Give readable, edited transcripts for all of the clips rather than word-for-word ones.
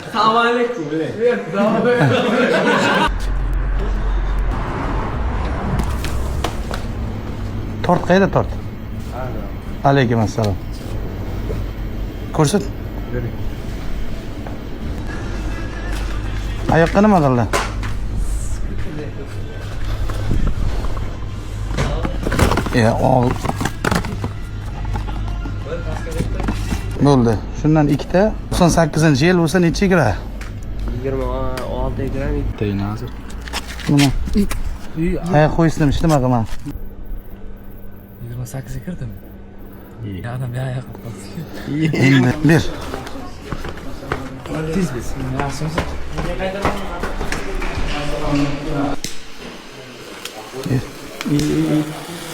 Assalomu alaykum. Tort qayda tort? Alaykum assalom. Ko'rsat. Oyoqqa nima qildi? Ol. Bo'ldi. Shundan ikkita 98-yil bo'lsa necha kira? 26 gram. Tayini hozir. Nima? Hay qo'ysam nima qilaman? 28 ga kirdimi? Adam ya yoqib qoldi. Endi ber. Tez biz. Yaxshi.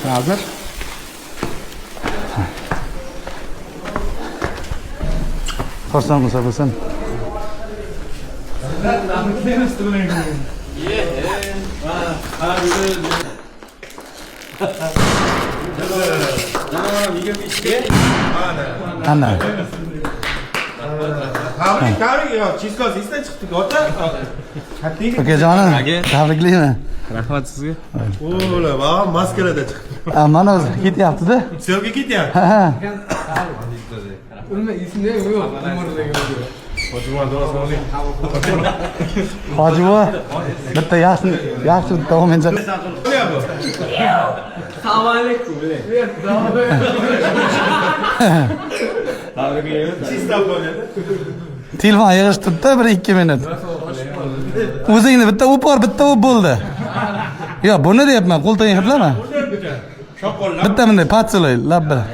Hazır. Korsan mı sabırsan? Ana. Kari ya, çizgaz isten çıktık ota. Akajonim, tabriklayman. Rahmat sizga. Ola, va maskarada chiqdi. Mana o'zi ketyapti-da. Sevgi ketyapti. Ha. Unda ismi yo'q, umrdagi yo'q. Hojibo. Bitta yaxshi davom etsa. Assalomu alaykum. Chista bo'ladi. Telefon yig'ishtirdi 1-2 minut. O'zingni bitta o'por, bitta o'p bo'ldi. Yo, buni deyapman, qo'ltig'ing hidlama. Shoqollar. Bitta bunday patsilay, lab bilan.